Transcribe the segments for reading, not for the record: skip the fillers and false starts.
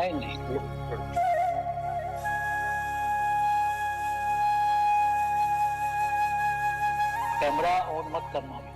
नहीं नहीं, camera on मत करना अभी।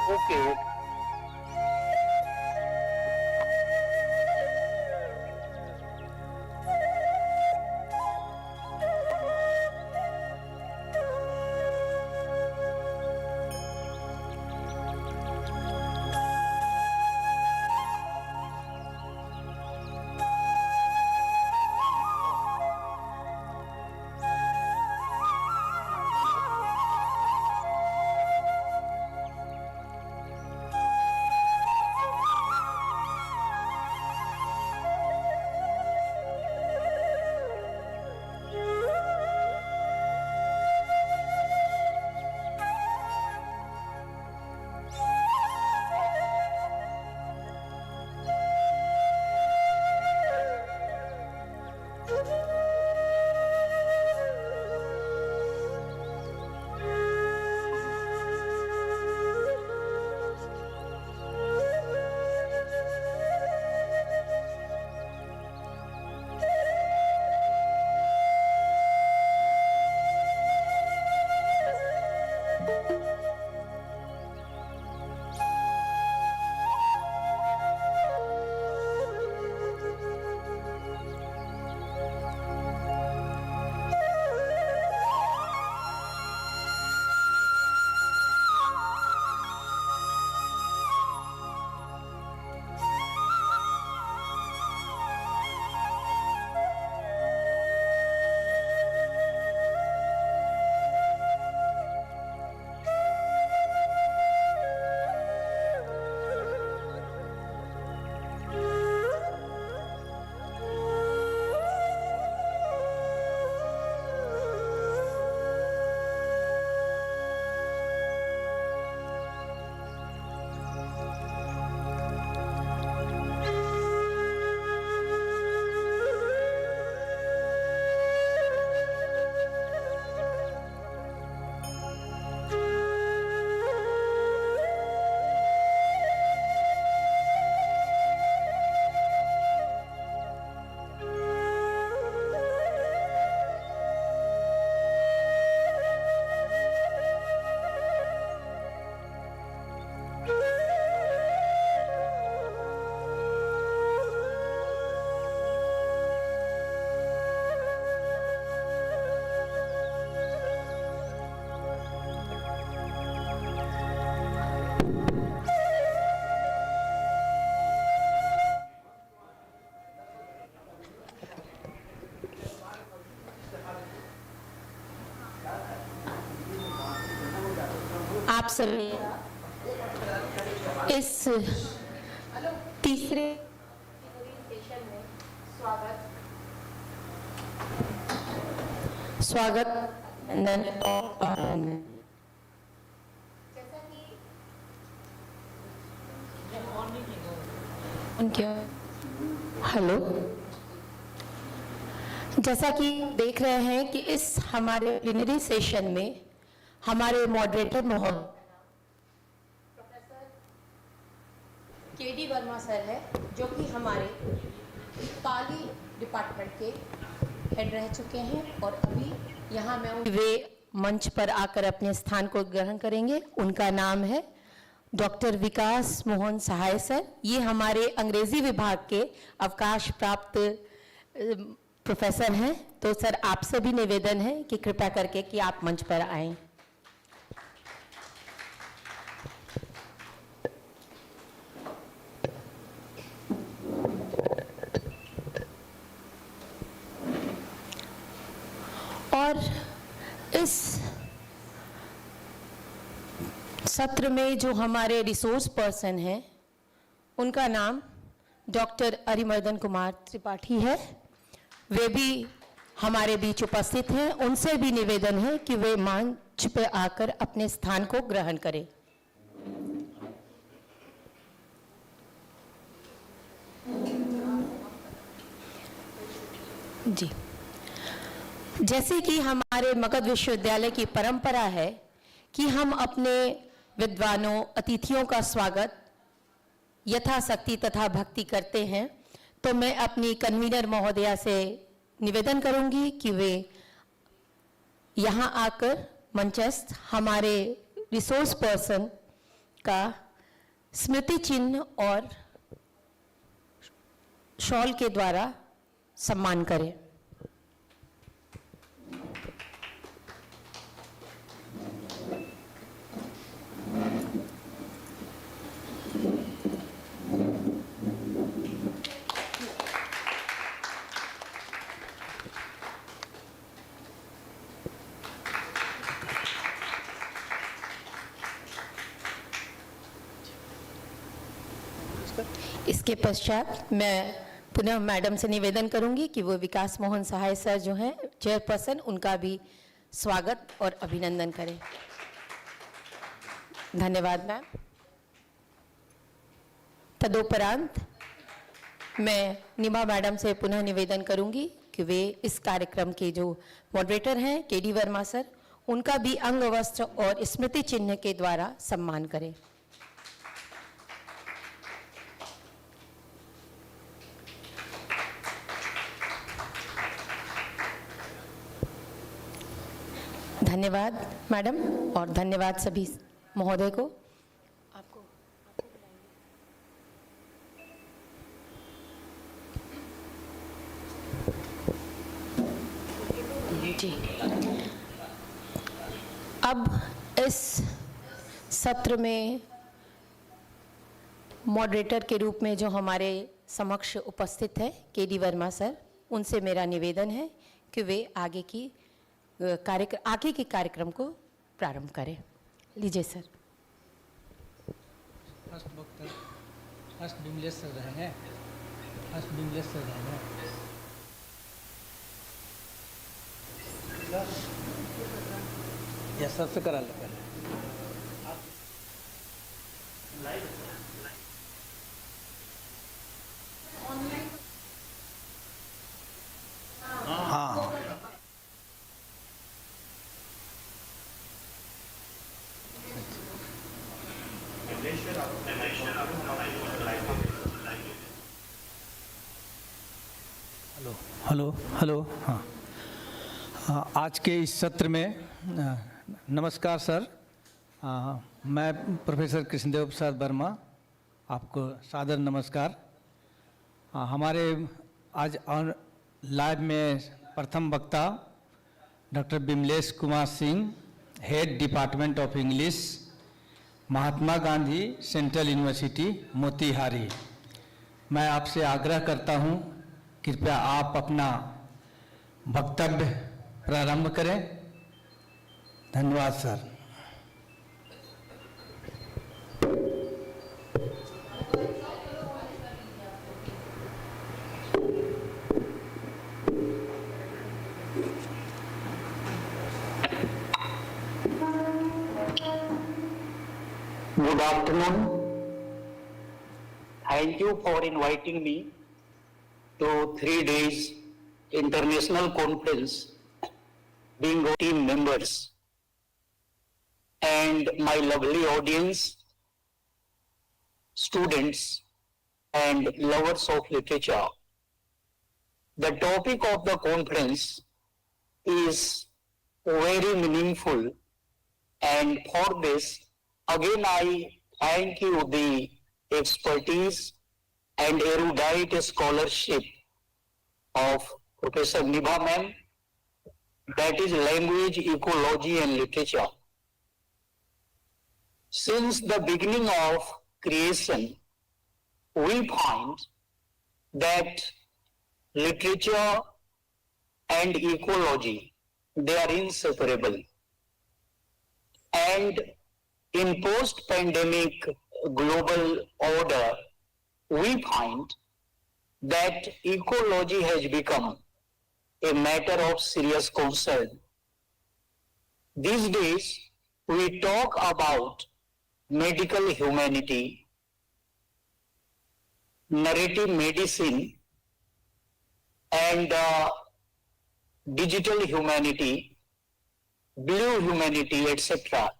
ओके। आप सभी इस तीसरे सेशन में स्वागत हेलो, जैसा कि देख रहे हैं कि इस हमारे प्लेनरी सेशन में हमारे मॉडरेटर महोदय प्रोफेसर केडी वर्मा सर है, जो कि हमारे पाली डिपार्टमेंट के हेड रह चुके हैं और अभी यहाँ मैं वे मंच पर आकर अपने स्थान को ग्रहण करेंगे। उनका नाम है डॉक्टर विकास मोहन सहाय सर। ये हमारे अंग्रेजी विभाग के अवकाश प्राप्त प्रोफेसर हैं। तो सर, आपसे भी निवेदन है कि कृपया करके कि आप मंच पर आएं। और इस सत्र में जो हमारे रिसोर्स पर्सन हैं, उनका नाम डॉक्टर अरिमर्दन कुमार त्रिपाठी है। वे भी हमारे बीच उपस्थित हैं। उनसे भी निवेदन है कि वे मंच पर आकर अपने स्थान को ग्रहण करें। जी, जैसे कि हमारे मगध विश्वविद्यालय की परंपरा है कि हम अपने विद्वानों, अतिथियों का स्वागत यथाशक्ति तथा भक्ति करते हैं, तो मैं अपनी कन्वीनर महोदया से निवेदन करूंगी कि वे यहाँ आकर मंचस्थ हमारे रिसोर्स पर्सन का स्मृति चिन्ह और शॉल के द्वारा सम्मान करें। इसके पश्चात मैं पुनः मैडम से निवेदन करूंगी कि वो विकास मोहन सहाय सर जो हैं चेयरपर्सन, उनका भी स्वागत और अभिनंदन करें। धन्यवाद मैम। तदुपरांत मैं निमा मैडम से पुनः निवेदन करूंगी कि वे इस कार्यक्रम के जो मॉडरेटर हैं केडी वर्मा सर, उनका भी अंग वस्त्र और स्मृति चिन्ह के द्वारा सम्मान करें। धन्यवाद मैडम और धन्यवाद सभी महोदय को। आपको जी। अब इस सत्र में मॉडरेटर के रूप में जो हमारे समक्ष उपस्थित है केडी वर्मा सर, उनसे मेरा निवेदन है कि वे आगे के कार्यक्रम को प्रारंभ करें। लीजिए सर। फर्स्ट बिमलेश सर रहेंगे। या सबसे करा ले पहले। हाँ। हेलो। हाँ, आज के इस सत्र में नमस्कार सर। मैं प्रोफेसर कृष्णदेव प्रसाद वर्मा, आपको सादर नमस्कार। हमारे आज लाइव में प्रथम वक्ता doctor Bimlesh Kumar Singh, head department of English, Mahatma Gandhi central university Motihari. मैं आपसे आग्रह करता हूं, कृपया आप अपना वक्तव्य प्रारंभ करें। धन्यवाद sir. Good afternoon. Thank you for inviting me to 3 days international conference being team members and my lovely audience, students and lovers of literature. The topic of the conference is very meaningful, and for this again I thank you the expertise and erudite scholarship of Professor Nibha ma'am, that is language, ecology and literature. Since the beginning of creation, we find that literature and ecology, they are inseparable. And in post-pandemic global order, we find that ecology has become a matter of serious concern. These days, we talk about medical humanity, narrative medicine, and digital humanity, blue humanity, etc.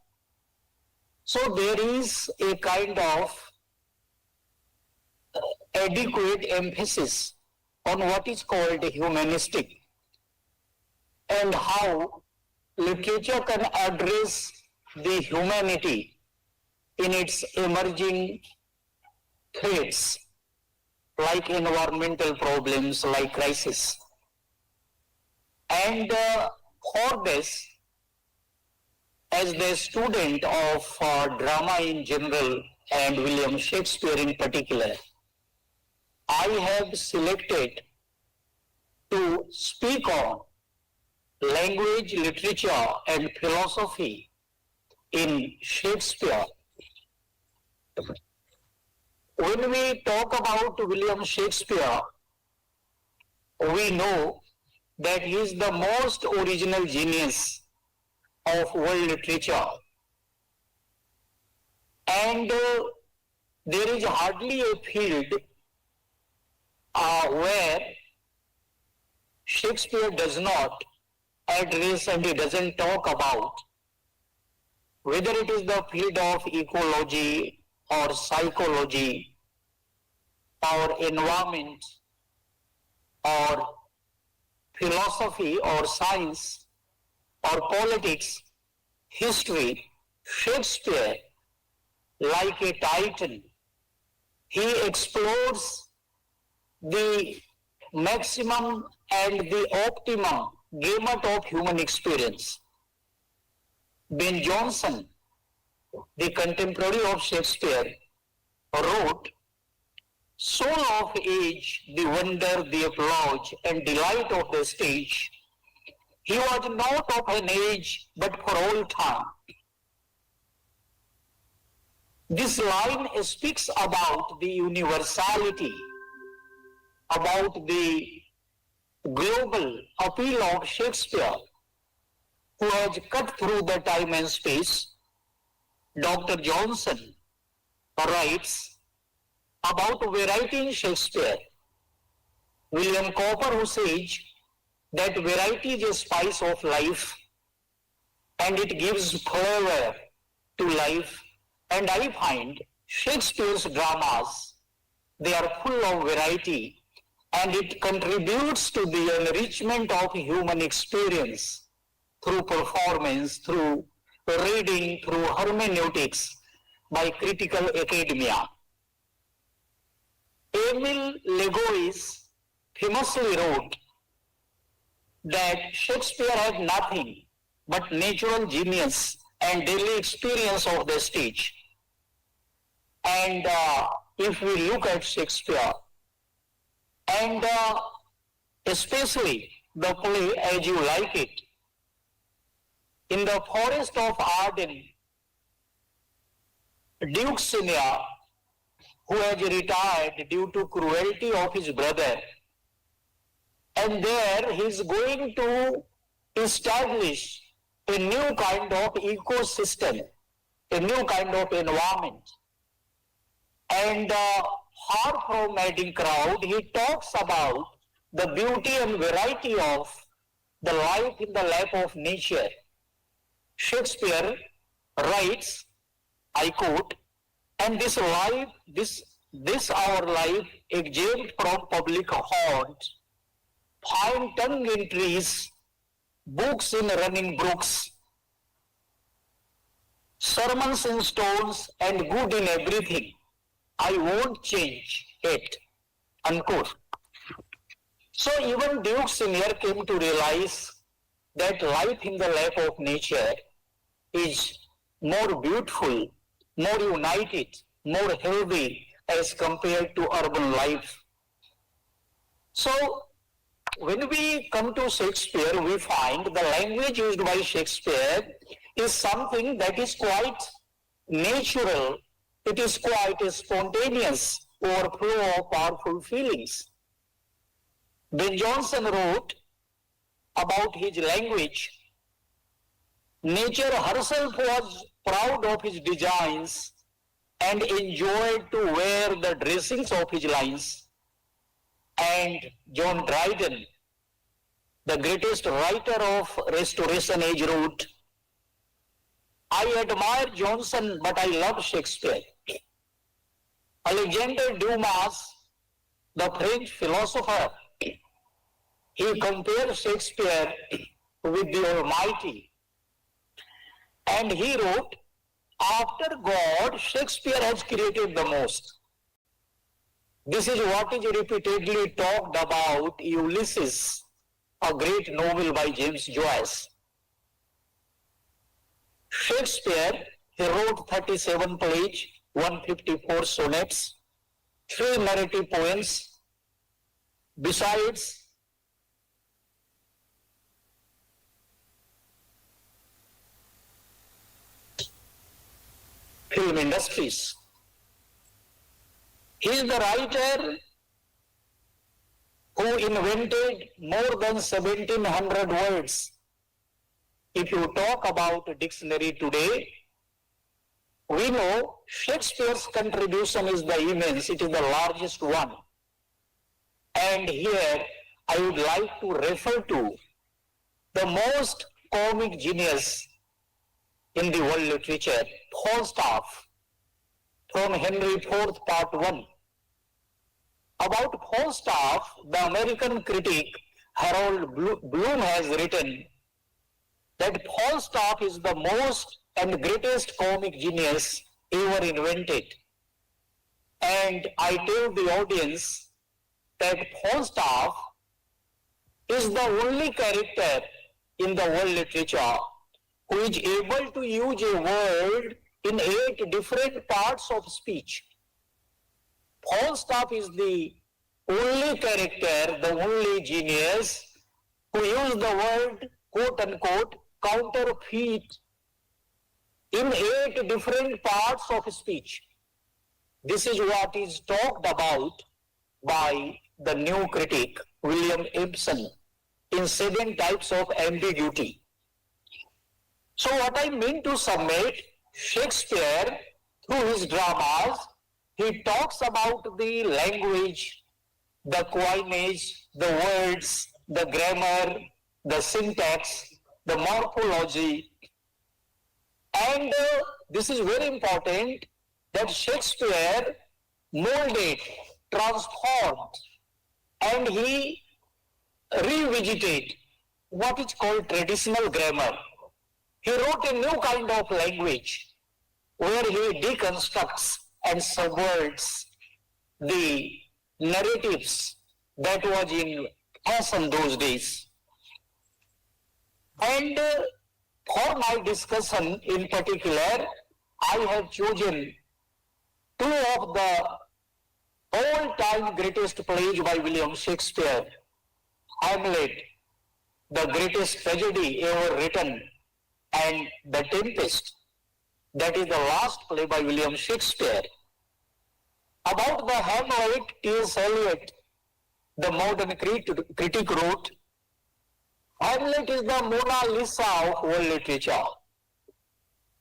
So there is a kind of adequate emphasis on what is called humanistic and how literature can address the humanity in its emerging threats like environmental problems, like crisis. And for this, as the student of drama in general and William Shakespeare in particular, I have selected to speak on language, literature, and philosophy in Shakespeare. When we talk about William Shakespeare, we know that he is the most original genius of world literature. And there is hardly a field where Shakespeare does not address and he doesn't talk about, whether it is the field of ecology or psychology or environment or philosophy or science or politics, history. Shakespeare, like a titan, he explores the maximum and the optimum gamut of human experience. Ben Jonson, the contemporary of Shakespeare, wrote, "Soul of age, the wonder, the applause and delight of the stage, he was not of an age, but for all time." This line speaks about the universality, about the global appeal of Shakespeare, who has cut through the time and space. Dr. Johnson writes about variety in Shakespeare. William Cowper, who says that variety is a spice of life and it gives flavor to life. And I find Shakespeare's dramas, they are full of variety and it contributes to the enrichment of human experience through performance, through reading, through hermeneutics by critical academia. Emile Legois famously wrote that Shakespeare had nothing but natural genius and daily experience of the stage. And if we look at Shakespeare, and especially the play As You Like It, in the forest of Arden, Duke Senior, who has retired due to cruelty of his brother, and there he is going to establish a new kind of ecosystem, a new kind of environment. And far from madding crowd, he talks about the beauty and variety of the life in the lap of nature. Shakespeare writes, I quote, "And this life, this our life, exempt from public haunt, fine tongue in trees, books in running brooks, sermons in stones, and good in everything. I won't change it," unquote. So even Duke Senior came to realize that life in the lap of nature is more beautiful, more united, more healthy as compared to urban life. So when we come to Shakespeare, we find the language used by Shakespeare is something that is quite natural. It is quite a spontaneous overflow of powerful feelings. Ben Jonson wrote about his language, "Nature herself was proud of his designs and enjoyed to wear the dressings of his lines." And John Dryden, the greatest writer of Restoration Age, wrote, "I admire Johnson, but I love Shakespeare." Alexander Dumas, the French philosopher, he compared Shakespeare with the Almighty. And he wrote, after God, Shakespeare has created the most. This is what is repeatedly talked about Ulysses, a great novel by James Joyce. Shakespeare, he wrote 37 plays, 154 sonnets, 3 narrative poems, besides film industries. He is the writer who invented more than 1700 words. If you talk about a dictionary today, we know Shakespeare's contribution is the immense, it is the largest one. And here I would like to refer to the most comic genius in the world literature, Falstaff, from Henry IV, Part 1. About Falstaff, the American critic Harold Bloom has written that Falstaff is the most and greatest comic genius ever invented. And I tell the audience that Falstaff is the only character in the world literature who is able to use a word in 8 different parts of speech. Falstaff is the only character, the only genius who used the word, quote unquote, counterfeit in 8 different parts of speech. This is what is talked about by the new critic, William Ibsen, in 7 types of ambiguity. So what I mean to submit, Shakespeare, through his dramas, he talks about the language, the coinage, the words, the grammar, the syntax, the morphology. And this is very important that Shakespeare molded, transformed, and he revisited what is called traditional grammar. He wrote a new kind of language where he deconstructs and subverts the narratives that was in fashion those days. And for my discussion in particular, I have chosen 2 of the all-time greatest plays by William Shakespeare. Hamlet, the greatest tragedy ever written, and The Tempest, that is the last play by William Shakespeare. About the Hamlet, T.S. Eliot, the modern critic wrote, Hamlet is the Mona Lisa of world literature.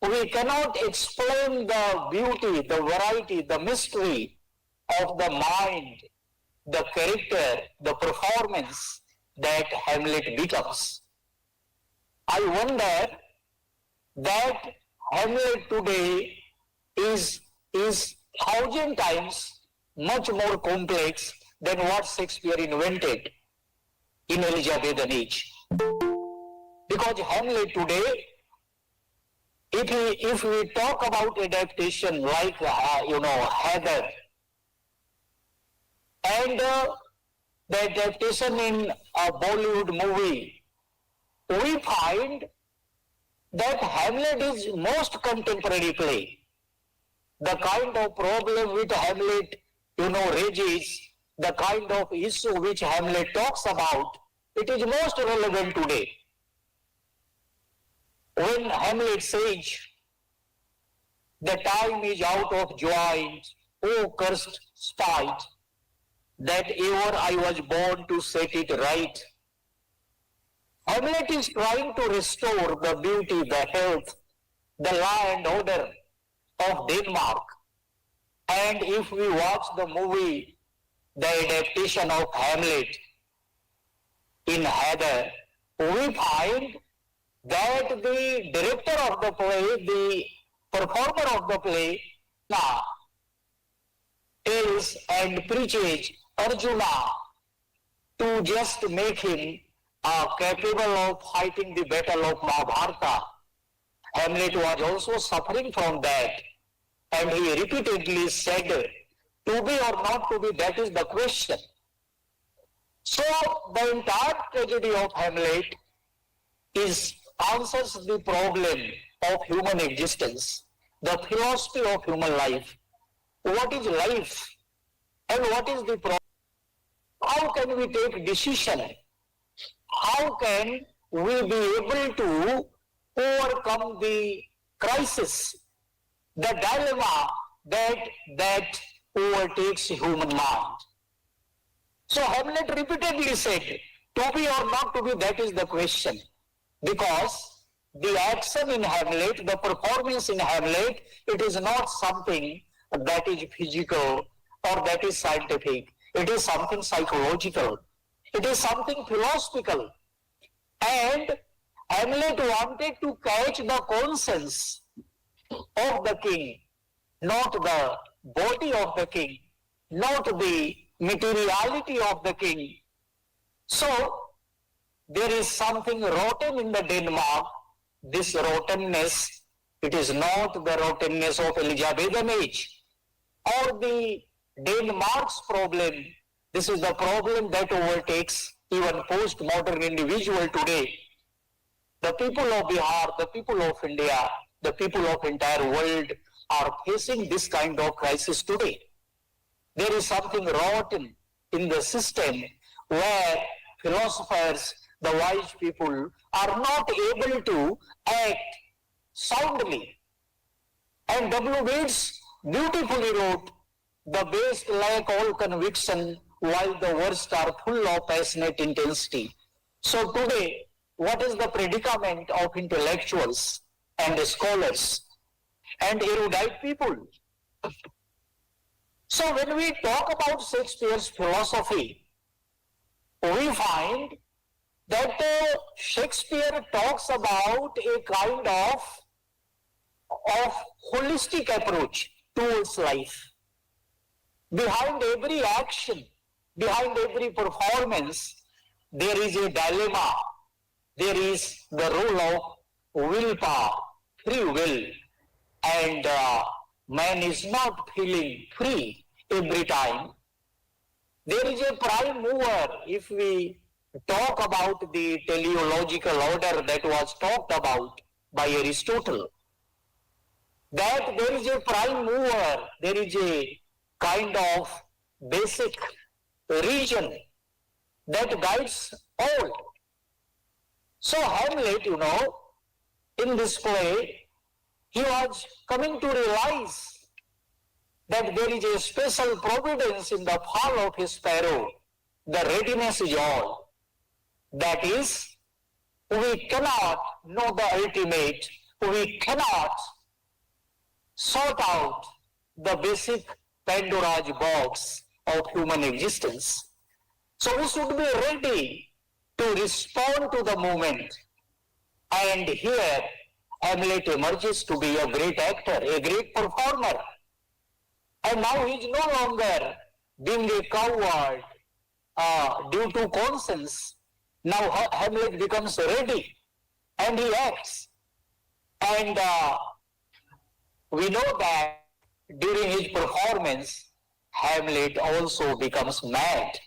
We cannot explain the beauty, the variety, the mystery of the mind, the character, the performance that Hamlet becomes. I wonder that Hamlet today is 1,000 times much more complex than what Shakespeare invented in Elizabethan age. Because Hamlet today, if we talk about adaptation like Heather, and the adaptation in a Bollywood movie, we find that Hamlet is most contemporary play. The kind of problem which Hamlet, raises, the kind of issue which Hamlet talks about, it is most relevant today. When Hamlet says, the time is out of joint, O cursed spite, that ever I was born to set it right. Hamlet is trying to restore the beauty, the health, the law and order of Denmark. And if we watch the movie, the adaptation of Hamlet in Heather, we find that the director of the play, the performer of the play, tells and preaches Arjuna to just make him capable of fighting the battle of Mahabharata. Hamlet was also suffering from that, and he repeatedly said, to be or not to be, that is the question. So the entire tragedy of Hamlet answers the problem of human existence, the philosophy of human life. What is life and what is the problem? How can we take decision? How can we be able to overcome the crisis, the dilemma that overtakes human mind? So Hamlet repeatedly said, to be or not to be, that is the question. Because the action in Hamlet, the performance in Hamlet, it is not something that is physical or that is scientific. It is something psychological. It is something philosophical. And Hamlet wanted to catch the conscience of the king, not the body of the king, not the materiality of the king. So, there is something rotten in the Denmark. This rottenness, it is not the rottenness of Elizabethan age or the Denmark's problem. This is the problem that overtakes even postmodern individual today. The people of Bihar, the people of India, the people of entire world are facing this kind of crisis today. There is something rotten in the system where philosophers, the wise people, are not able to act soundly. And W. Bates beautifully wrote, the best lack all conviction while the worst are full of passionate intensity. So today, what is the predicament of intellectuals and scholars and erudite people? So when we talk about Shakespeare's philosophy, we find that Shakespeare talks about a kind of holistic approach towards life. Behind every action, behind every performance, there is a dilemma. There is the role of willpower, free will, and man is not feeling free every time. There is a prime mover. If we talk about the teleological order that was talked about by Aristotle, that there is a prime mover, there is a kind of basic region that guides all. So Hamlet, in this play, he was coming to realize that there is a special providence in the fall of his sparrow. The readiness is all. That is, we cannot know the ultimate. We cannot sort out the basic Pandora's box of human existence. So we should be ready to respond to the moment. And here, Hamlet emerges to be a great actor, a great performer. And now he is no longer being a coward due to conscience. Now Hamlet becomes ready and he acts. And we know that during his performance, Hamlet also becomes mad.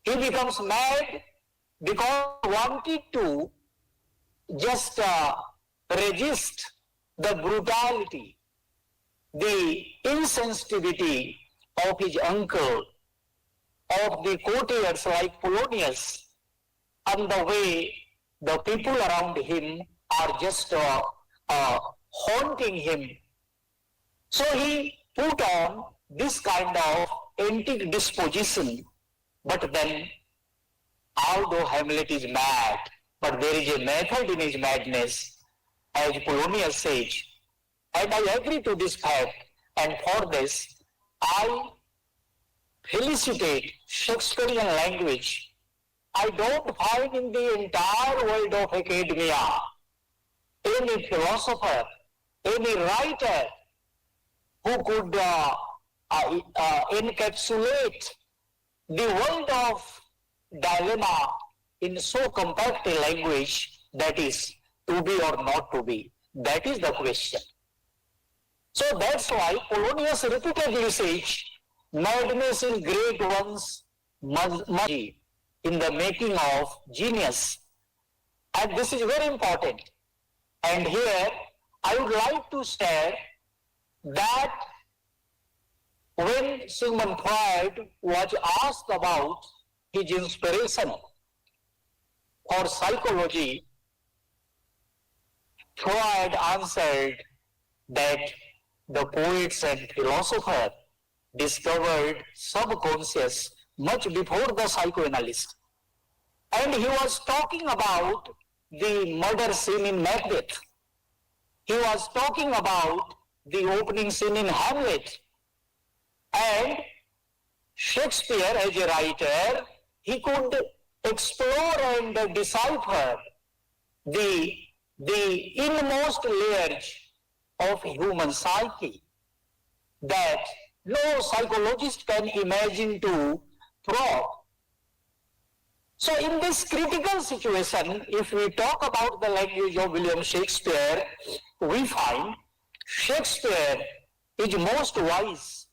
He becomes mad because he wanted to just resist the brutality, the insensitivity of his uncle, of the courtiers like Polonius, and the way the people around him are just haunting him. So he put on this kind of antique disposition, but then, although Hamlet is mad, but there is a method in his madness, as Polonius says, and I agree to this fact, and for this, I felicitate Shakespearean language. I don't find in the entire world of academia any philosopher, any writer who could encapsulate the world of dilemma in so compact a language, that is, to be or not to be. That is the question. So that's why Polonius repeatedly says, madness in great ones must in the making of genius. And this is very important. And here I would like to share that when Sigmund Freud was asked about his inspiration for psychology, Freud answered that the poets and philosophers discovered subconscious much before the psychoanalyst. And he was talking about the murder scene in Macbeth. He was talking about the opening scene in Hamlet. And Shakespeare, as a writer, he could explore and decipher the inmost layers of human psyche that no psychologist can imagine to probe. So in this critical situation, if we talk about the language of William Shakespeare, we find Shakespeare is most wise.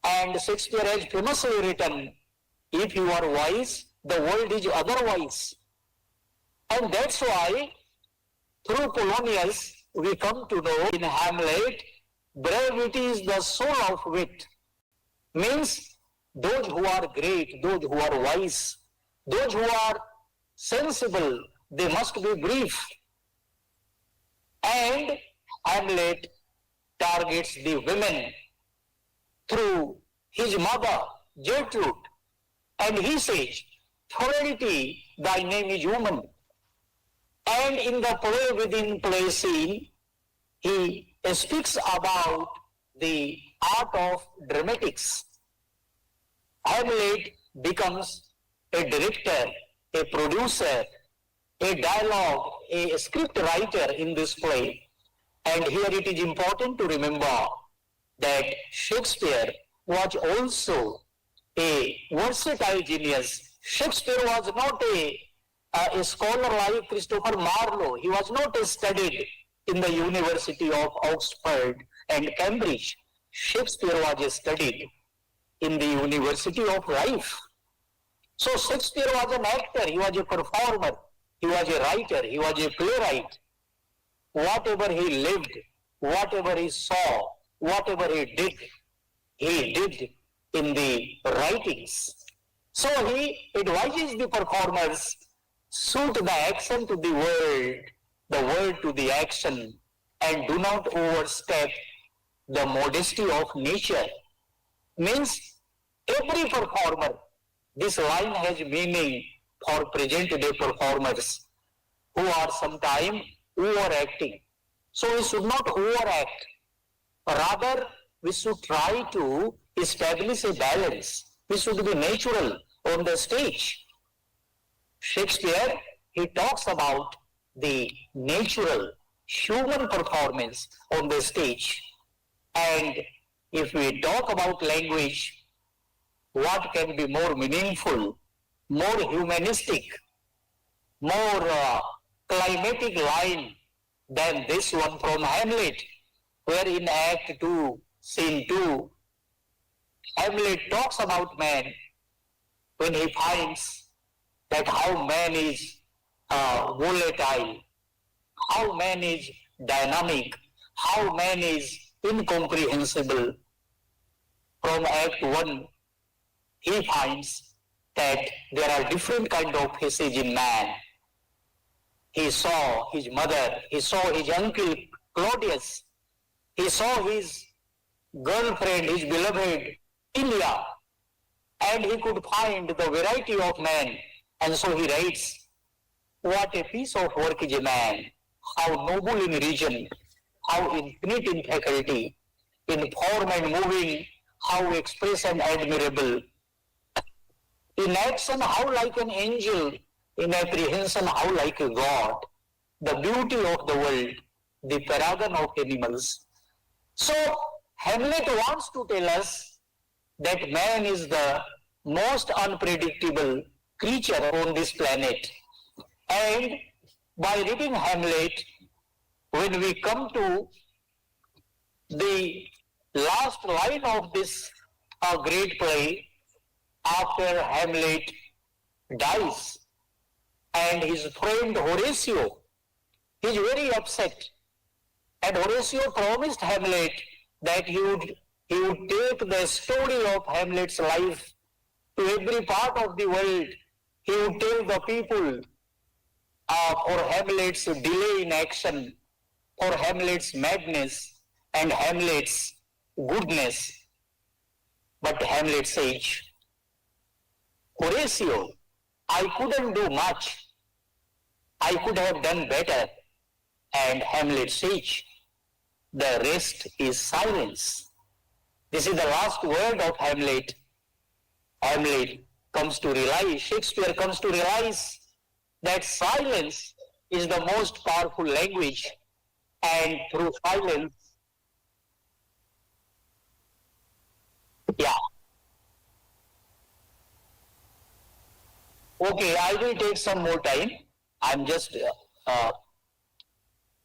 And Shakespeare has famously written, if you are wise, the world is otherwise. And that's why, through Polonius, we come to know in Hamlet, brevity is the soul of wit. Means those who are great, those who are wise, those who are sensible, they must be brief. And Hamlet targets the women through his mother, Gertrude. And he says, Thority, thy name is woman. And in the play within play scene, he speaks about the art of dramatics. Hamlet becomes a director, a producer, a dialogue, a script writer in this play. And here it is important to remember that Shakespeare was also a versatile genius. Shakespeare was not a scholar like Christopher Marlowe. He was not studied in the University of Oxford and Cambridge. Shakespeare was studied in the University of Life. So Shakespeare was an actor, he was a performer, he was a writer, he was a playwright. Whatever he lived, whatever he saw, whatever he did in the writings. So he advises the performers, suit the action to the word to the action, and do not overstep the modesty of nature. Means every performer, this line has meaning for present day performers who are sometimes overacting. So we should not overact. Rather, we should try to establish a balance. We should be natural on the stage. Shakespeare, he talks about the natural human performance on the stage. And if we talk about language, what can be more meaningful, more humanistic, more climatic line than this one from Hamlet, where in Act 2, Scene 2, Hamlet talks about man when he finds that how man is volatile, how man is dynamic, how man is incomprehensible. From Act 1, he finds that there are different kind of faces in man. He saw his mother, he saw his uncle Claudius, he saw his girlfriend, his beloved Ilia, and he could find the variety of man. And so he writes, what a piece of work is a man, how noble in region, how infinite in faculty, in form and moving, how express and admirable. In action, how like an angel, in apprehension, how like a god. The beauty of the world, the paragon of animals. So, Hamlet wants to tell us that man is the most unpredictable creature on this planet. And by reading Hamlet, when we come to the last line of this great play, after Hamlet dies and his friend Horatio is very upset, and Horatio promised Hamlet that he would take the story of Hamlet's life to every part of the world. He would tell the people for Hamlet's delay in action, for Hamlet's madness and Hamlet's goodness. But Hamlet says, Horatio, I couldn't do much. I could have done better. And Hamlet says, the rest is silence. This is the last word of Hamlet. Hamlet comes to realize, Shakespeare comes to realize that silence is the most powerful language, and through silence, Okay, I will take some more time. I'm just,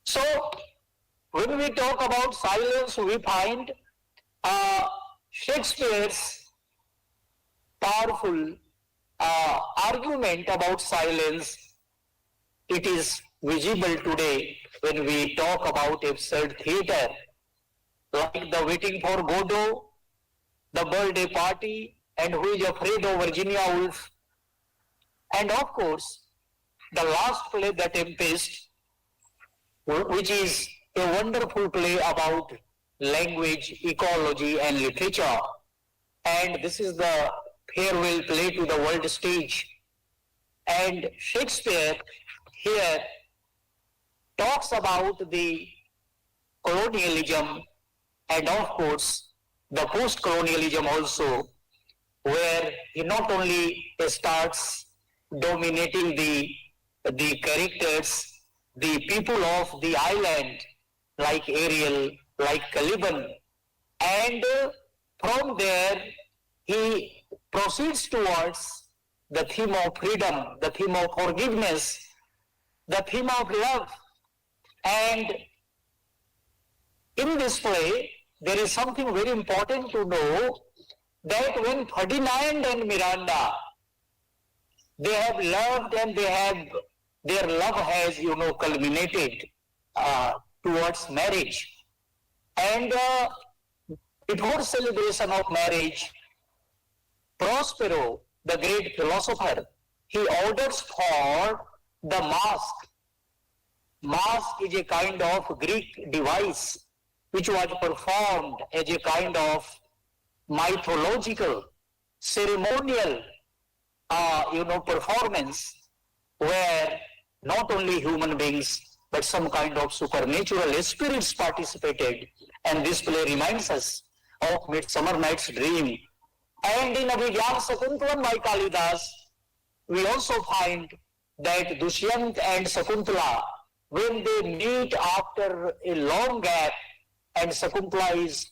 so when we talk about silence, we find Shakespeare's powerful argument about silence. It is visible today when we talk about absurd theatre, like the Waiting for Godot, the Birthday Party, and Who is Afraid of Virginia Woolf. And of course, the last play, The Tempest, which is a wonderful play about language, ecology, and literature. And this is the farewell play to the world stage. And Shakespeare here talks about the colonialism and of course the post-colonialism also, where he not only starts dominating the characters, the people of the island, like Ariel, like Caliban, and from there he proceeds towards the theme of freedom, the theme of forgiveness, the theme of love. And in this play, there is something very important to know, that when Ferdinand and Miranda, they have loved and their love has, culminated towards marriage. And before celebration of marriage, Prospero, the great philosopher, he orders for the mask. Mask is a kind of Greek device which was performed as a kind of mythological, ceremonial performance, where not only human beings but some kind of supernatural spirits participated. And this play reminds us of Midsummer Night's Dream. And in Abhigyan Sakuntalam by Kalidas, we also find that Dushyant and Sakuntala, when they meet after a long gap, and Sakuntala is,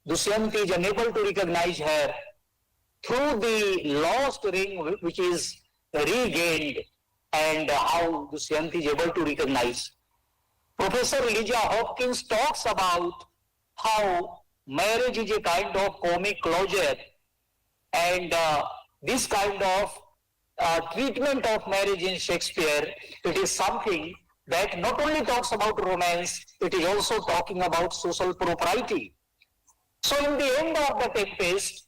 Dushyant is unable to recognize her, through the lost ring which is regained, and how Dushyant is able to recognize. Professor Elijah Hopkins talks about how marriage is a kind of comic closure, and this kind of treatment of marriage in Shakespeare, it is something that not only talks about romance, it is also talking about social propriety. So in the end of The Tempest,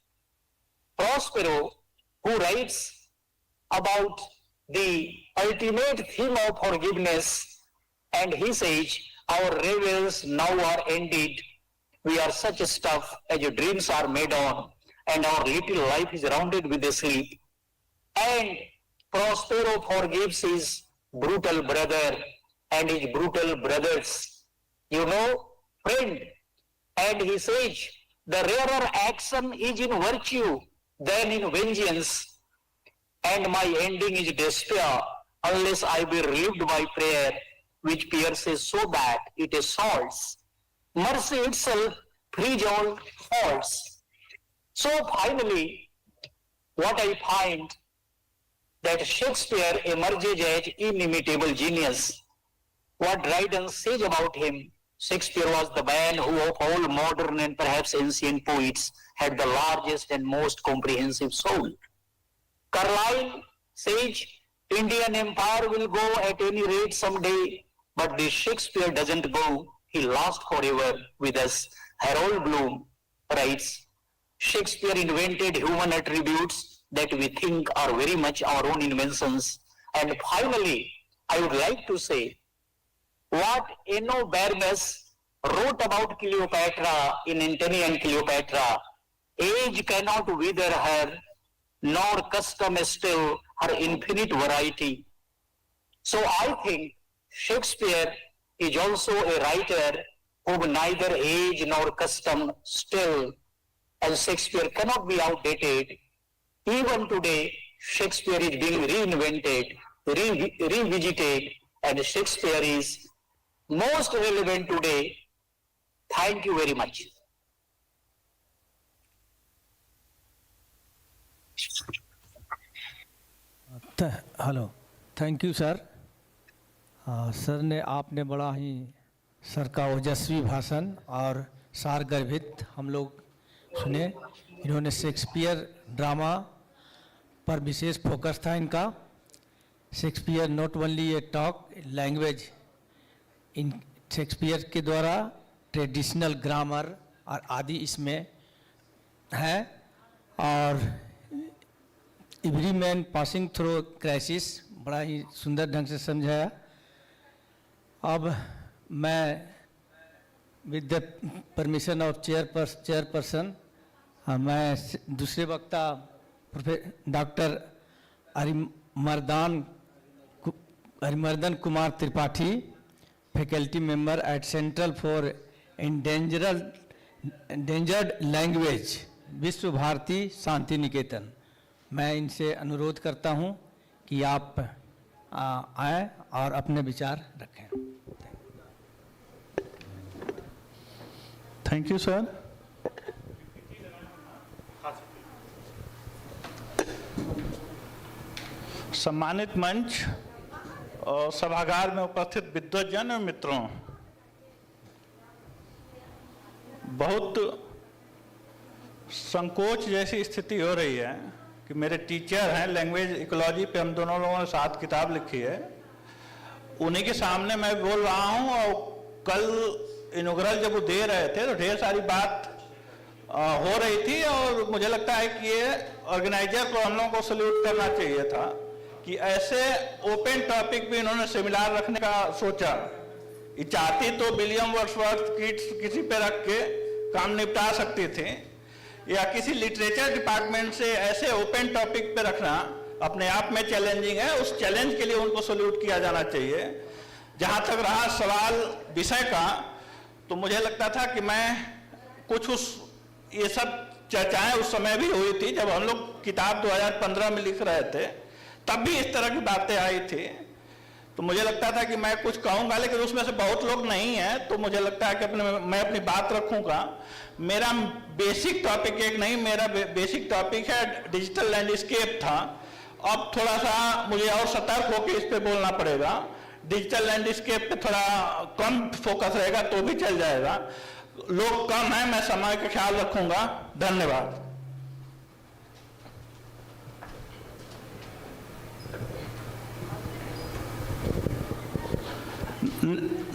Prospero, who writes about the ultimate theme of forgiveness, and he says, our revels now are ended, we are such a stuff as your dreams are made on, and our little life is rounded with a sleep. And Prospero forgives his brutal brother and his brutal brothers, friend. And he says, the rarer action is in virtue than in vengeance, and my ending is despair, unless I be relieved by prayer, which pierces so that it assaults. Mercy itself frees all faults. So finally, what I find, that Shakespeare emerges as inimitable genius. what Dryden says about him, Shakespeare was the man who of all modern and perhaps ancient poets had the largest and most comprehensive soul. Carlyle says Indian empire will go at any rate someday, but this Shakespeare doesn't go. He lasts forever with us. Harold Bloom writes, Shakespeare invented human attributes that we think are very much our own inventions. And finally, I would like to say what Enobarnus wrote about Cleopatra in Antony and Cleopatra. Age cannot wither her, nor custom still her infinite variety. So I think Shakespeare is also a writer whom neither age nor custom still, and Shakespeare cannot be outdated. Even today, Shakespeare is being reinvented, revisited, and Shakespeare is most relevant today. Thank you very much. Hello, thank you sir. Sir ने आपने बड़ा ही sir का ओजस्वी भाषण और सार गर्भित हम लोग सुने। इन्होंने शेक्सपियर ड्रामा पर विशेष फोकस था इनका। Shakespeare not only a talk language, in Shakespeare के द्वारा ट्रेडिशनल ग्रामर और आदि इसमें है। और every man passing through crisis बड़ा ही सुंदर ढंग से समझाया। अब मैं with the permission of chairperson मैं दूसरे वक्ता doctor Harimardan Kumar Tripathi, faculty member at central for endangered language, Vishwa Bharati Shanti Niketan, मैं इनसे अनुरोध करता हूं कि आप आएं और अपने विचार रखें। Thank you sir. सम्मानित मंच और सभागार में उपस्थित विद्वज्जन और मित्रों, बहुत संकोच जैसी स्थिति हो रही है कि मेरे टीचर हैं लैंग्वेज इकोलॉजी पे, हम दोनों लोगों ने साथ किताब लिखी है, उन्हीं के सामने मैं बोल रहा हूं। और कल इनॉग्रल जब वो दे रहे थे तो ढेर सारी बात हो रही थी और मुझे लगता है कि ये ऑर्गेनाइजर को हम लोगों को सल्यूट करना चाहिए था कि ऐसे ओपन टॉपिक भी इन्होंने सेमिनार रखने का सोचा। ये चाहती तो विलियम वर्ड्सवर्थ किसी पे रख के काम निपटा सकती थी, या किसी लिटरेचर डिपार्टमेंट से ऐसे ओपन टॉपिक पे रखना अपने आप में चैलेंजिंग है। उस चैलेंज के लिए उनको सल्यूट किया जाना चाहिए। जहां तक रहा सवाल विषय का, तो मुझे लगता था कि मैं कुछ ये सब चर्चाएं उस समय भी हुई थी जब हम लोग किताब 2015 में लिख रहे थे, तब भी इस तरह की बातें आई थी। तो मुझे लगता था कि मैं कुछ कहूंगा, लेकिन उसमें से बहुत लोग नहीं हैं, तो मुझे लगता है कि मैं अपनी बात रखूंगा। मेरा बेसिक टॉपिक एक नहीं, मेरा बेसिक टॉपिक है डिजिटल लैंडस्केप था। अब थोड़ा सा मुझे और सतर्क होकर इस पे बोलना पड़ेगा। डिजिटल लैंडस्केप पे थोड़ा कम फोकस रहेगा तो भी चल जाएगा। लोग कम हैं, मैं समय का ख्याल रखूंगा। धन्यवाद।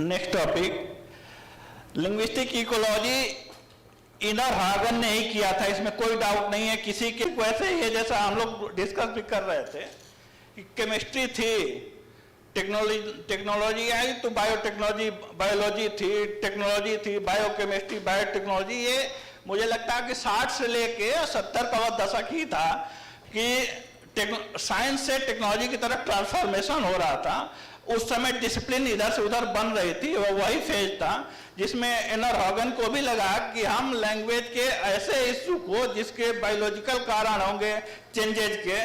Next topic, linguistic ecology Einar Haugen ने ही किया था, इसमें कोई डाउट नहीं है किसी के। वैसे ही है जैसा हम लोग डिस्कस भी कर रहे थे कि केमिस्ट्री थी, टेक्नोलॉजी आई तो बायोटेक्नोलॉजी, बायोलॉजी थी, टेक्नोलॉजी थी, बायोकेमिस्ट्री, बायोटेक्नोलॉजी। ये मुझे लगता है कि 60 से लेके 70 का दशक ही था कि साइंस से टेक्नोलॉजी की तरफ ट्रांसफॉर्मेशन हो रहा था। उस समय डिसिप्लिन इधर से उधर बन रही थी, वही फेज था जिसमें इनर हॉगन को भी लगा कि हम लैंग्वेज के ऐसे इश्यू को जिसके बायोलॉजिकल कारण होंगे चेंजेज के,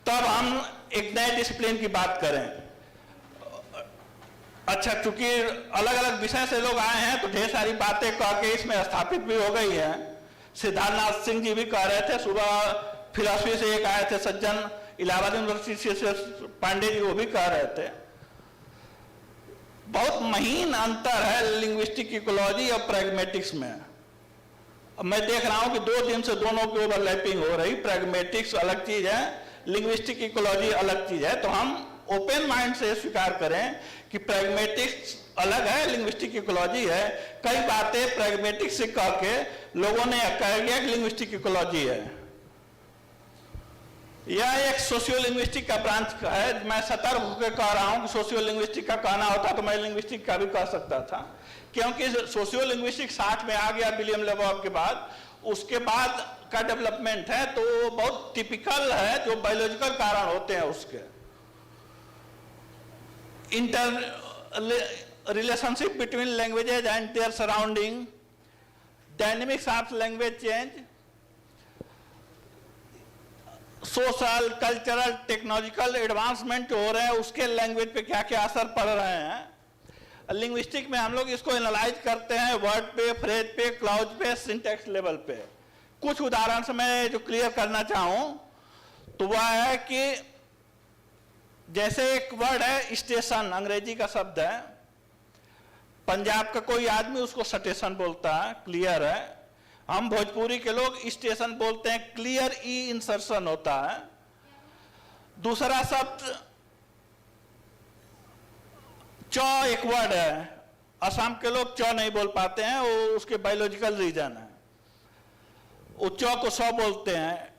तब हम एक नए डिसिप्लिन की बात करें। अच्छा, चूंकि अलग अलग विषय से लोग आए हैं तो ढेर सारी बातें कह के इसमें स्थापित भी हो गई है। सिद्धार्थनाथ सिंह जी भी कह रहे थे, सुबह फिलॉसफी से एक आए थे सज्जन, इलाहाबाद यूनिवर्सिटी से पांडे जी, वो भी कह रहे थे। बहुत महीन अंतर है लिंग्विस्टिक इकोलॉजी और प्रैग्मेटिक्स में। अब मैं देख रहा हूं कि 2 दिन से दोनों की ओवरलैपिंग हो रही, प्रैग्मेटिक्स अलग चीज है, लिंग्विस्टिक इकोलॉजी अलग चीज है। तो हम ओपन माइंड से स्वीकार करें कि प्रैग्मेटिक्स अलग है, लिंग्विस्टिक इकोलॉजी है। कई बातें प्रैग्मेटिक्स से कह के लोगों ने कह दिया कि लिंग्विस्टिक इकोलॉजी है। यह एक सोशियो लिंग्विस्टिक का ब्रांच है। मैं सतर्क होकर कह रहा हूं कि सोशियो लिंग्विस्टिक का कहना होता तो मैं लिंग्विस्टिक का भी कह सकता था, क्योंकि सोशियो लिंग्विस्टिक 60 में आ गया विलियम लेबॉव के बाद। उसके बाद का डेवलपमेंट है तो बहुत टिपिकल है, जो बायोलॉजिकल कारण होते हैं उसके। Relationship between languages and their surrounding, dynamics of language change, social cultural technological advancement हो रहे हैं, उसके लैंग्वेज पे क्या क्या असर पड़ रहे हैं। लिंग्विस्टिक में हम लोग इसको एनालाइज करते हैं वर्ड पे, फ्रेज पे, क्लॉज पे, सिंटैक्स लेवल पे। कुछ उदाहरण से मैं जो क्लियर करना चाहूं तो वह है कि जैसे एक वर्ड है स्टेशन, अंग्रेजी का शब्द है, पंजाब का कोई आदमी उसको स्टेशन बोलता है, क्लियर है। हम भोजपुरी के लोग स्टेशन बोलते हैं, क्लियर ई इंसर्शन होता है। दूसरा शब्द चौ एक वर्ड है, असम के लोग चौ नहीं बोल पाते हैं, वो उसके बायोलॉजिकल रीजन है, वो चौ को सौ बोलते हैं।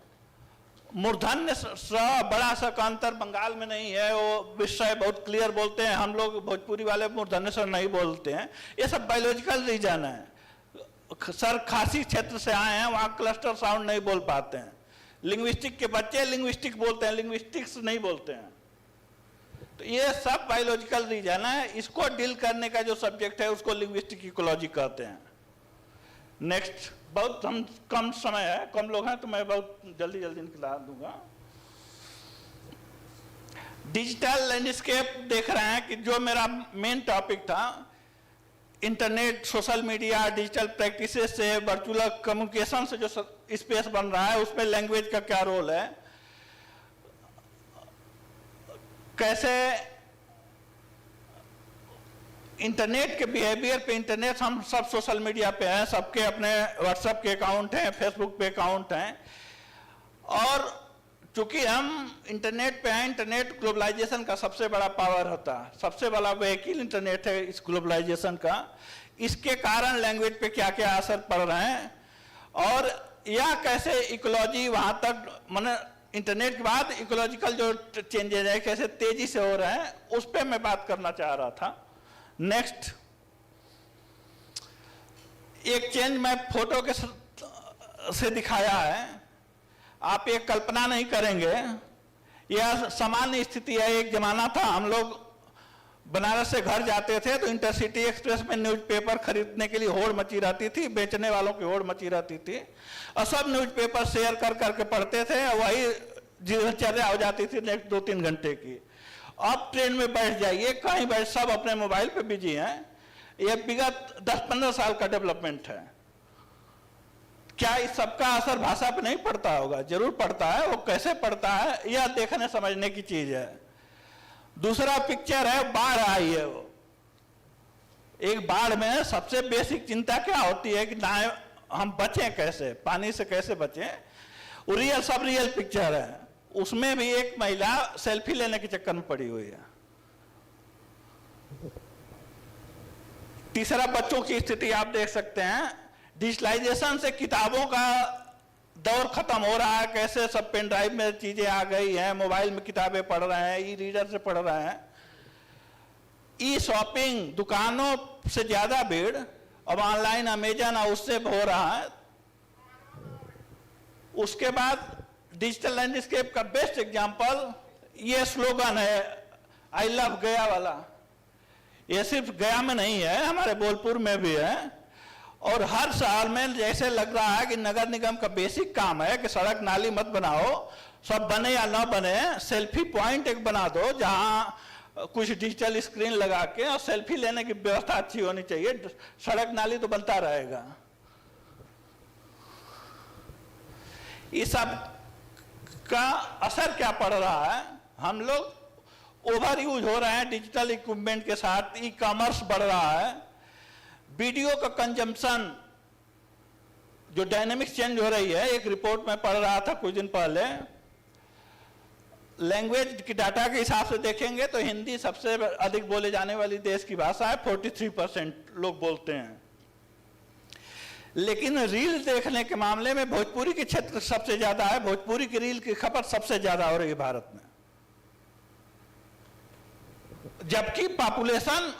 मूर्धन्य स बड़ा सा का अंतर बंगाल में नहीं है, वो विषय बहुत क्लियर बोलते हैं, हम लोग भोजपुरी वाले मूर्धन्य स नहीं बोलते हैं। ये सब बायोलॉजिकल रीजन है। सर खासी क्षेत्र से आए हैं, वहां क्लस्टर साउंड नहीं बोल पाते हैं। लिंग्विस्टिक के बच्चे लिंग्विस्टिक बोलते हैं, लिंग्विस्टिक्स नहीं बोलते हैं। तो ये सब बायोलॉजिकल रीजन है। इसको डील करने का जो सब्जेक्ट है उसको लिंग्विस्टिक इकोलॉजी कहते हैं। नेक्स्ट, बहुत हम कम समय है, कम लोग हैं, तो मैं बहुत जल्दी जल्दी निकला दूंगा। डिजिटल लैंडस्केप देख रहे हैं कि जो मेरा मेन टॉपिक था, internet, social media, digital practices से, वर्चुअल कम्युनिकेशन से जो स्पेस बन रहा है, उसमें लैंग्वेज का क्या रोल है, कैसे इंटरनेट के बिहेवियर पे, इंटरनेट हम सब सोशल मीडिया पे हैं, सबके अपने व्हाट्सएप के अकाउंट हैं, फेसबुक पे अकाउंट हैं, और चूंकि हम इंटरनेट पे हैं, इंटरनेट ग्लोबलाइजेशन का सबसे बड़ा पावर होता है, सबसे बड़ा व्हीकल इंटरनेट है इस ग्लोबलाइजेशन का। इसके कारण लैंग्वेज पे क्या क्या असर पड़ रहे हैं, और यह कैसे इकोलॉजी वहां तक, माने इंटरनेट के बाद इकोलॉजिकल जो चेंजेस है कैसे तेजी से हो रहे हैं, उस पर मैं बात करना चाह रहा था। नेक्स्ट, एक चेंज मैं फोटो के से दिखाया है, आप ये कल्पना नहीं करेंगे, यह सामान्य स्थिति है। एक जमाना था, हम लोग बनारस से घर जाते थे तो इंटरसिटी एक्सप्रेस में न्यूज़पेपर खरीदने के लिए होड़ मची रहती थी, बेचने वालों की होड़ मची रहती थी, और सब न्यूज़पेपर शेयर कर करके पढ़ते थे, और वही दिनचर्या हो जाती थी नेक्स्ट 2-3 घंटे की। अब ट्रेन में बैठ जाइए, कहीं बैठ, सब अपने मोबाइल पे बिजी हैं। यह विगत 10-15 साल का डेवलपमेंट है। क्या इस सबका असर भाषा पे नहीं पड़ता होगा? जरूर पड़ता है। वो कैसे पड़ता है यह देखने समझने की चीज है। दूसरा पिक्चर है, बाढ़ आई है। वो एक बाढ़ में सबसे बेसिक चिंता क्या होती है कि ना हम बचें, कैसे पानी से कैसे बचें। रियल, सब रियल पिक्चर है। उसमें भी एक महिला सेल्फी लेने के चक्कर में पड़ी हुई है। तीसरा, बच्चों की स्थिति आप देख सकते हैं। डिजिटलाइजेशन से किताबों का दौर खत्म हो रहा है, कैसे सब पेन ड्राइव में चीजें आ गई हैं, मोबाइल में किताबें पढ़ रहे हैं, ई रीडर से पढ़ रहे हैं। ई शॉपिंग, दुकानों से ज्यादा भीड़ अब ऑनलाइन अमेजन और उससे हो रहा है। उसके बाद डिजिटल लैंडस्केप का बेस्ट एग्जांपल ये स्लोगन है, आई लव गया वाला। ये सिर्फ गया में नहीं है, हमारे बोलपुर में भी है। और हर शहर में जैसे लग रहा है कि नगर निगम का बेसिक काम है कि सड़क नाली मत बनाओ, सब बने या ना बने, सेल्फी पॉइंट एक बना दो जहां कुछ डिजिटल स्क्रीन लगा के, और सेल्फी लेने की व्यवस्था अच्छी होनी चाहिए। सड़क नाली तो बनता रहेगा। इस सब का असर क्या पड़ रहा है? हम लोग ओवर यूज हो रहे हैं डिजिटल इक्विपमेंट के साथ, ई कॉमर्स बढ़ रहा है, वीडियो का कंजम्पशन जो डायनेमिक्स चेंज हो रही है। एक रिपोर्ट में पढ़ रहा था कुछ दिन पहले, लैंग्वेज की डाटा के हिसाब से देखेंगे तो हिंदी सबसे अधिक बोले जाने वाली देश की भाषा है, 43% लोग बोलते हैं। लेकिन रील देखने के मामले में भोजपुरी के क्षेत्र सबसे ज्यादा है, भोजपुरी की रील की खपत सबसे ज्यादा हो रही है भारत में, जबकि पॉपुलेशन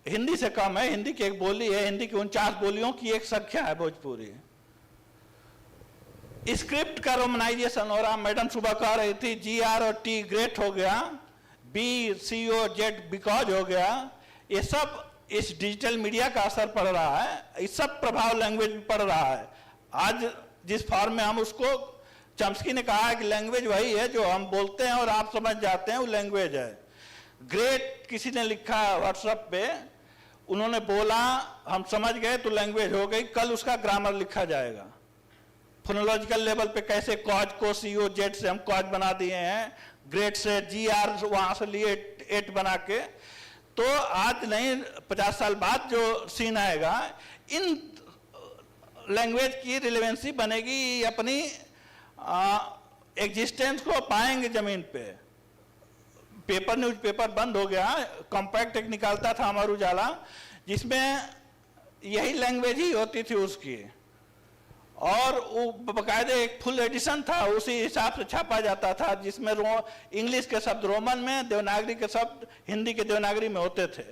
हिंदी से कम है। हिंदी की एक बोली है, हिंदी की 49 बोलियों की एक संख्या है भोजपुरी। स्क्रिप्ट का रोमनाइजेशन हो रहा, मैडम सुबह कह रही थी GR और T ग्रेट हो गया, BCOZ बिकॉज हो गया। ये सब इस डिजिटल मीडिया का असर पड़ रहा है, इस सब प्रभाव लैंग्वेज में पड़ रहा है। आज जिस फॉर्म में हम उसको, चम्स्की ने कहा है कि लैंग्वेज वही है जो हम बोलते हैं और आप समझ जाते हैं, वो लैंग्वेज है। ग्रेट किसी ने लिखा व्हाट्सएप पे, उन्होंने बोला हम समझ गए तो लैंग्वेज हो गई, कल उसका ग्रामर लिखा जाएगा। फोनोलॉजिकल लेवल पे कैसे कॉज को COZ से हम कॉज बना दिए हैं, ग्रेट से GR वहां से लिए 8 बना के, तो आज नहीं 50 साल बाद जो सीन आएगा, इन लैंग्वेज की रिलेवेंसी बनेगी, अपनी एग्जिस्टेंस को पाएंगे जमीन पे। पेपर न्यूज पेपर बंद हो गया, कॉम्पैक्ट एक निकालता था अमर उजाला, जिसमें यही लैंग्वेज ही होती थी उसकी, और वो बकायदे एक फुल एडिशन था, उसी हिसाब से छापा जाता था, जिसमें इंग्लिश के शब्द रोमन में, देवनागरी के शब्द हिंदी के देवनागरी में होते थे।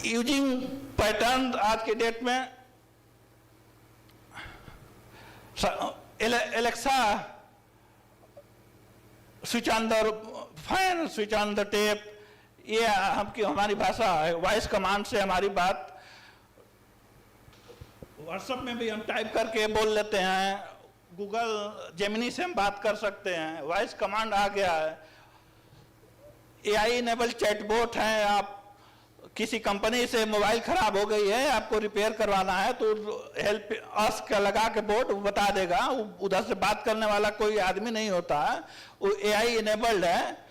यूजिंग पैटर्न आज के डेट में, Alexa switch on the fan, switch on the tape, ये हमारी भाषा है। वॉइस कमांड से हमारी बात व्हाट्सएप में भी हम टाइप करके बोल लेते हैं, गूगल जेमिनी से हम बात कर सकते हैं, वॉइस कमांड आ गया है। AI इनेबल चैटबॉट है, आप किसी कंपनी से मोबाइल खराब हो गई है, आपको रिपेयर करवाना है, तो हेल्प अस का लगा के बोर्ड बता देगा, उधर से बात करने वाला कोई आदमी नहीं होता है, वो AI इनेबल्ड है,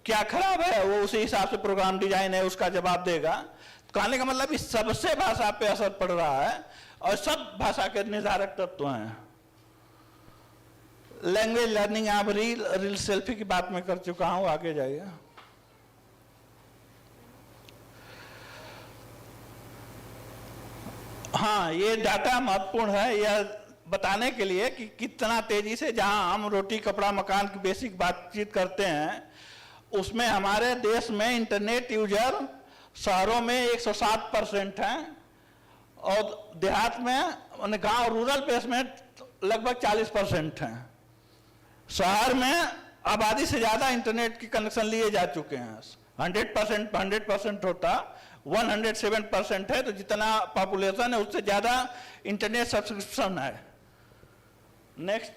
क्या खराब है वो उसी हिसाब से प्रोग्राम डिजाइन है, उसका जवाब देगा। तो कहने का मतलब इस सबसे भाषा पे असर पड़ रहा है, और सब भाषा के निर्धारक तत्व हैं। लैंग्वेज लर्निंग, आप रील सेल्फी की बात मैं कर चुका हूं, आगे जाइए। हाँ, ये डाटा महत्वपूर्ण है, यह बताने के लिए कि कितना तेजी से, जहां हम रोटी कपड़ा मकान की बेसिक बातचीत करते हैं, उसमें हमारे देश में इंटरनेट यूजर शहरों में 107% हैं, और देहात में, गांव रूरल प्लेस में लगभग 40% हैं। शहर में आबादी से ज्यादा इंटरनेट की कनेक्शन लिए जा चुके हैं। 100% होता 107% है, तो जितना पॉपुलेशन है उससे ज्यादा इंटरनेट सब्सक्रिप्शन है। नेक्स्ट,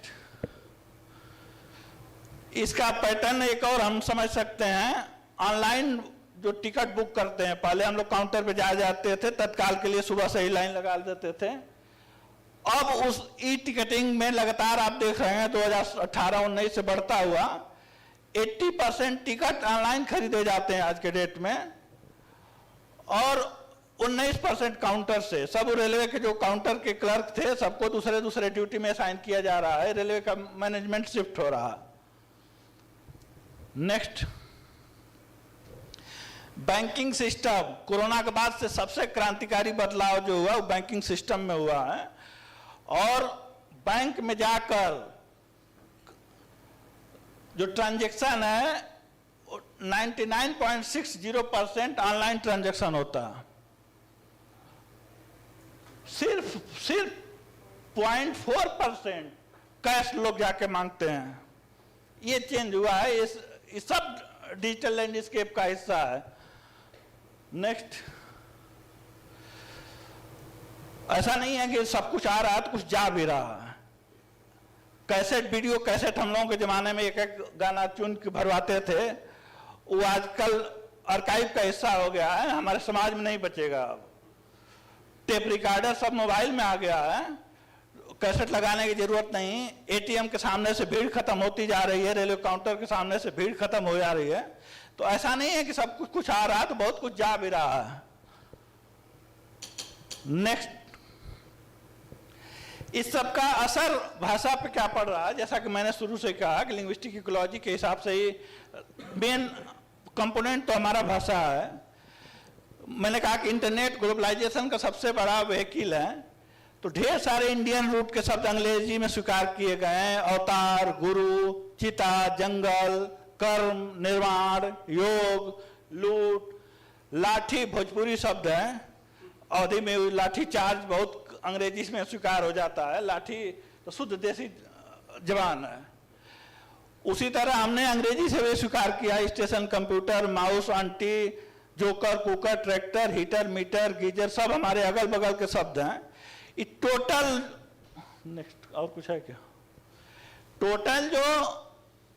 इसका पैटर्न एक और हम समझ सकते हैं। ऑनलाइन जो टिकट बुक करते हैं, पहले हम लोग काउंटर पे जाते थे, तत्काल के लिए सुबह से ही लाइन लगा देते थे। अब उस ई-टिकटिंग में लगातार आप देख रहे हैं 2018-19 से बढ़ता हुआ 80% टिकट ऑनलाइन खरीदे जाते हैं आज के डेट में, और 19% काउंटर से। सब रेलवे के जो काउंटर के क्लर्क थे, सबको दूसरे दूसरे ड्यूटी में असाइन किया जा रहा है, रेलवे का मैनेजमेंट शिफ्ट हो रहा है। नेक्स्ट, बैंकिंग सिस्टम, कोरोना के बाद से सबसे क्रांतिकारी बदलाव जो हुआ वो बैंकिंग सिस्टम में हुआ है, और बैंक में जाकर जो ट्रांजैक्शन है 99.60% ऑनलाइन ट्रांजैक्शन होता है। सिर्फ 0.4% कैश लोग जाके मांगते हैं। ये चेंज हुआ है, ये सब डिजिटल लैंडस्केप का हिस्सा है। नेक्स्ट, ऐसा नहीं है कि सब कुछ आ रहा है तो कुछ जा भी रहा है। कैसेट, वीडियो कैसेट हम लोगों के जमाने में एक एक गाना चुन के भरवाते थे, वो आजकल आर्काइव का हिस्सा हो गया है, हमारे समाज में नहीं बचेगा। अब टेप रिकॉर्डर सब मोबाइल में आ गया है, कैसेट लगाने की जरूरत नहीं, एटीएम के सामने से भीड़ खत्म होती जा रही है, रेलवे काउंटर के सामने से भीड़ खत्म हो जा रही है। तो ऐसा नहीं है कि सब कुछ आ रहा है, तो बहुत कुछ जा भी रहा है। नेक्स्ट, इस सब का असर भाषा पे क्या पड़ रहा है? जैसा कि मैंने शुरू से कहा कि लिंग्विस्टिक इकोलॉजी के हिसाब से ही मेन कंपोनेंट तो हमारा भाषा है। मैंने कहा कि इंटरनेट ग्लोबलाइजेशन का सबसे बड़ा व्हीकल है, तो ढेर सारे इंडियन रूट के शब्द अंग्रेजी में स्वीकार किए गए हैं। अवतार, गुरु, चिता, जंगल, कर्म, निर्माण, योग, लूट, लाठी भोजपुरी शब्द है। अवधि में लाठी चार्ज बहुत अंग्रेजी में स्वीकार हो जाता है। लाठी तो शुद्ध देसी जबान है। उसी तरह हमने अंग्रेजी से भी स्वीकार किया, station, computer, mouse, aunty, joker, cooker, tractor, heater, meter, geyser, सब हमारे अगल बगल के शब्द हैं। ये टोटल, नेक्स्ट और कुछ है क्या? टोटल जो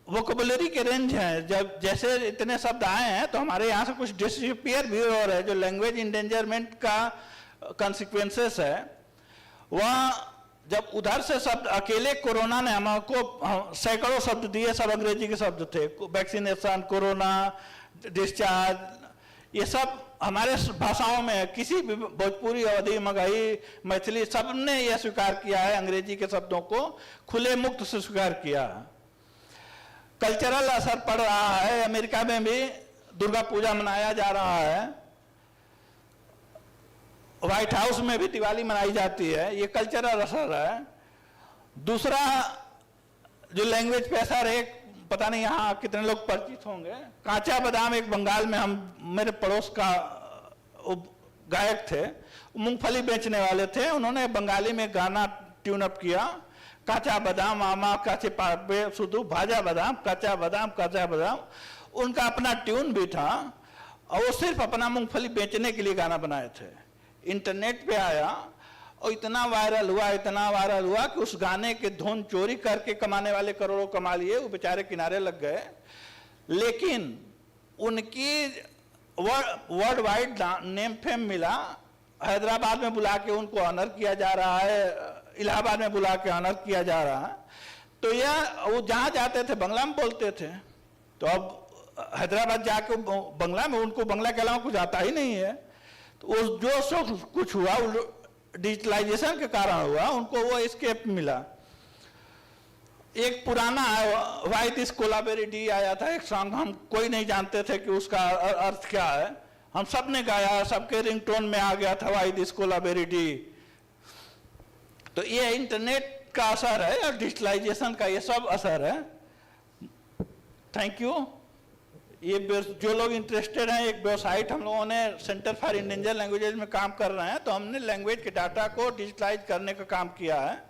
वोकेबुलरी के रेंज है, जब जैसे इतने शब्द आए हैं तो हमारे यहाँ से कुछ डिसअपियर भी हो रहा है। जो लैंग्वेज इंडेंजरमेंट का कॉन्सिक्वेंसेस है, वह जब उधर से शब्द, अकेले कोरोना ने हमको सैकड़ों शब्द दिए, सब अंग्रेजी के शब्द थे। वैक्सीनेशन, कोरोना, डिस्चार्ज, ये सब हमारे भाषाओं में है। किसी भी भोजपुरी, अवधी, मगही, मैथिली, सब ने यह स्वीकार किया है, अंग्रेजी के शब्दों को खुले मुक्त से स्वीकार किया। कल्चरल असर पड़ रहा है। अमेरिका में भी दुर्गा पूजा मनाया जा रहा है, व्हाइट हाउस में भी दिवाली मनाई जाती है। ये कल्चरल असर है। दूसरा जो लैंग्वेज पे असर है, पता नहीं यहाँ कितने लोग परिचित होंगे, काचा बादाम एक बंगाल में, हम मेरे पड़ोस का गायक थे, मूंगफली बेचने वाले थे। उन्होंने बंगाली में गाना ट्यून अप किया, काचा बादाम आमा काचे पापे सुधु भाजा बादाम, काचा बादाम काचा बादाम। उनका अपना ट्यून भी था और वो सिर्फ अपना मूंगफली बेचने के लिए गाना बनाए थे। इंटरनेट पे आया और इतना वायरल हुआ, इतना वायरल हुआ कि उस गाने के धुन चोरी करके कमाने वाले करोड़ों कमा लिए, वो बेचारे किनारे लग गए। लेकिन उनकी वर्ल्ड वाइड नेम फेम मिला। हैदराबाद में बुला के उनको ऑनर किया जा रहा है, इलाहाबाद में बुला के ऑनर किया जा रहा है। तो यह वो जहाँ जाते थे बंगला में बोलते थे, तो अब हैदराबाद जाके बंगला में, उनको बंगला के अलावा कुछ आता ही नहीं है। तो जो सब कुछ हुआ डिजिटलाइजेशन के कारण हुआ, उनको वो एस्केप मिला। एक पुराना वाई दिस कोलाबेरी डी आया था, एक सॉन्ग, हम कोई नहीं जानते थे कि उसका अर्थ क्या है। हम सब ने गाया, सबके रिंगटोन में आ गया था वाई दिस कोलाबेरी डी। तो ये इंटरनेट का असर है और डिजिटलाइजेशन का ये सब असर है। Thank you. ये जो लोग इंटरेस्टेड हैं, एक वेबसाइट हम लोगों ने सेंटर फॉर इंडेंजर लैंग्वेजेज में काम कर रहे हैं, तो हमने लैंग्वेज के डाटा को डिजिटलाइज करने का काम किया है।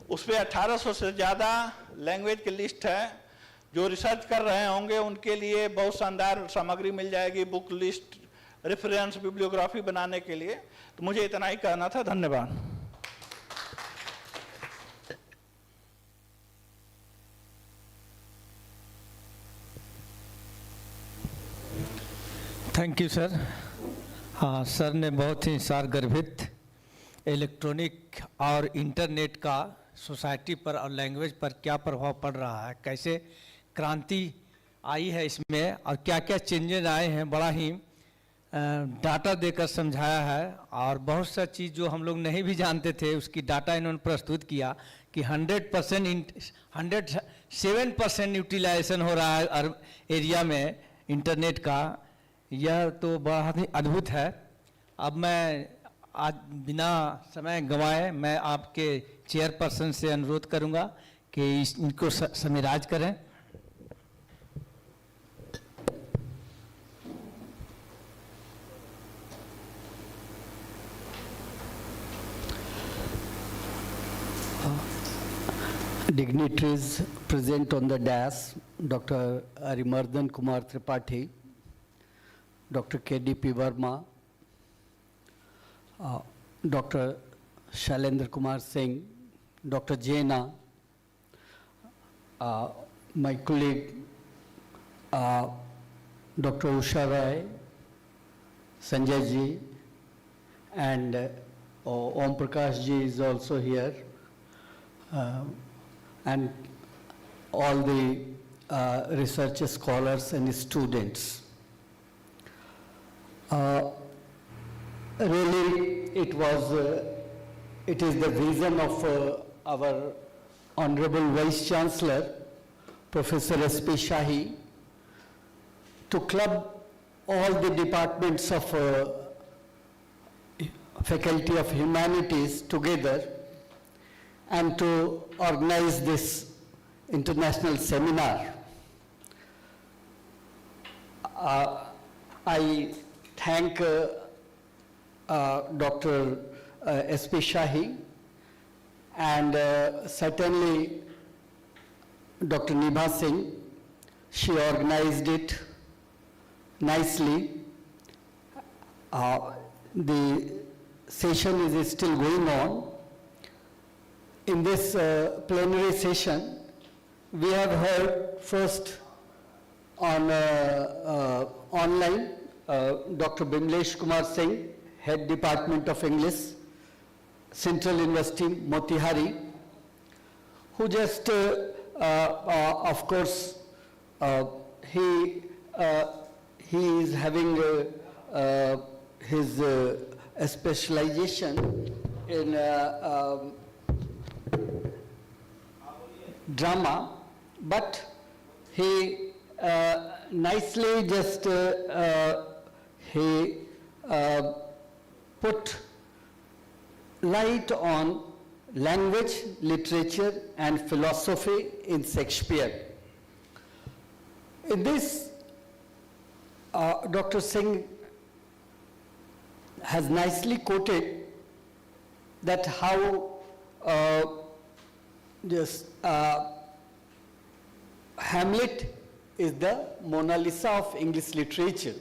उस पर 1800 से ज़्यादा लैंग्वेज की लिस्ट है। जो रिसर्च कर रहे होंगे उनके लिए बहुत शानदार सामग्री मिल जाएगी, बुक लिस्ट, रेफरेंस, बिब्लियोग्राफी बनाने के लिए। तो मुझे इतना ही कहना था। धन्यवाद। Thank you sir. हाँ, सर ने बहुत ही सारगर्भित इलेक्ट्रॉनिक और इंटरनेट का सोसाइटी पर और लैंग्वेज पर क्या प्रभाव पड़ रहा है, कैसे क्रांति आई है इसमें और क्या क्या चेंजेस आए हैं, बड़ा ही डाटा देकर समझाया है। और बहुत सा चीज़ जो हम लोग नहीं भी जानते थे उसकी डाटा इन्होंने प्रस्तुत किया कि 107% यूटिलाइजेशन हो रहा है एरिया में इंटरनेट का। यह तो बहुत ही अद्भुत है। अब मैं आज बिना समय गंवाए मैं आपके चेयरपर्सन से अनुरोध करूंगा कि इनको समिराज करें। Dignitaries present on the dais, Dr. Arimardhan Kumar Tripathi, Dr. KDP Verma, Dr. Shailendra Kumar Singh, Dr. Jaina, my colleague Dr. Usha Rai, Sanjay ji, and Om Prakash ji is also here. and all the research scholars and students. Really, it is the vision of our Honorable Vice Chancellor, Professor S.P. Shahi, to club all the departments of Faculty of Humanities together and to organize this international seminar. I thank Dr. S.P. Shahi and certainly Dr. Nibha Singh. She organized it nicely. The session is still going on. In this plenary session, we have heard first on online Dr. Bimlesh Kumar Singh, Head Department of English, Central University, Motihari, who just, of course, he is having his specialization in drama, but he nicely just he put light on language, literature and philosophy in Shakespeare. In this, Dr. Singh has nicely quoted that how Hamlet is the Mona Lisa of English literature.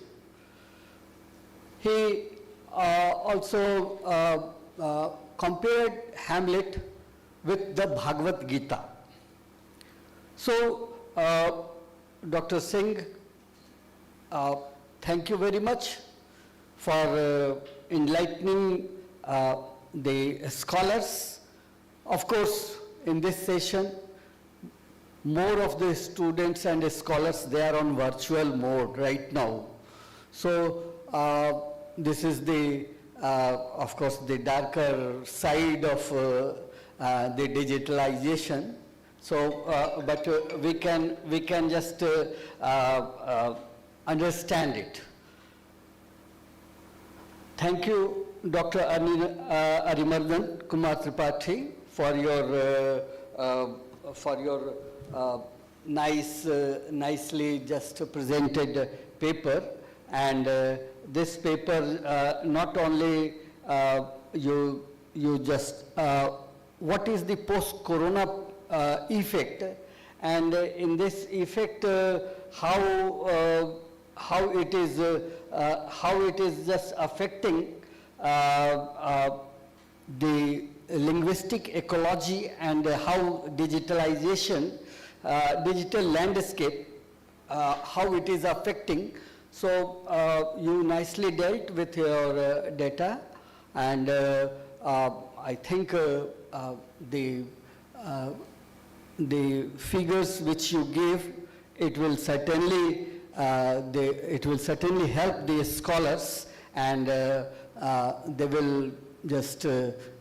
He also compared Hamlet with the Bhagavad Gita. So, Dr. Singh, thank you very much for enlightening the scholars. Of course, in this session, more of the students and scholars, they are on virtual mode right now. So, this is the, of course, the darker side of the digitalization. So, but we can just understand it. Thank you, Dr. Arimardhan Kumar Tripathi, for your nicely just presented paper. And this paper, not only you just what is the post-corona effect, and in this effect, how it is just affecting the linguistic ecology, and how digitalization, digital landscape, how it is affecting. So you nicely dealt with your data, and I think the figures which you gave, it will certainly help the scholars, and they will just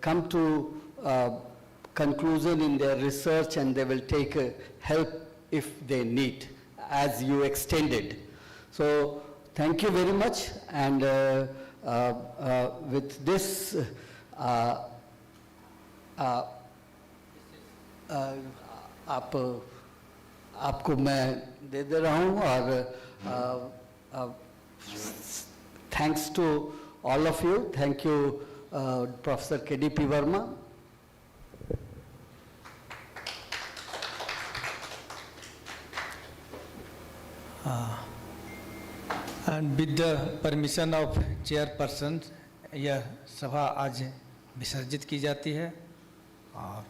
come to conclusion in their research, and they will take help if they need, as you extended. So thank you very much, and with this आपको मैं दे रहा हूँ, और thanks to all of you. Thank you, Professor K.D.P. Verma. And with the permission of chairperson, यह सभा आज विसर्जित की जाती है। और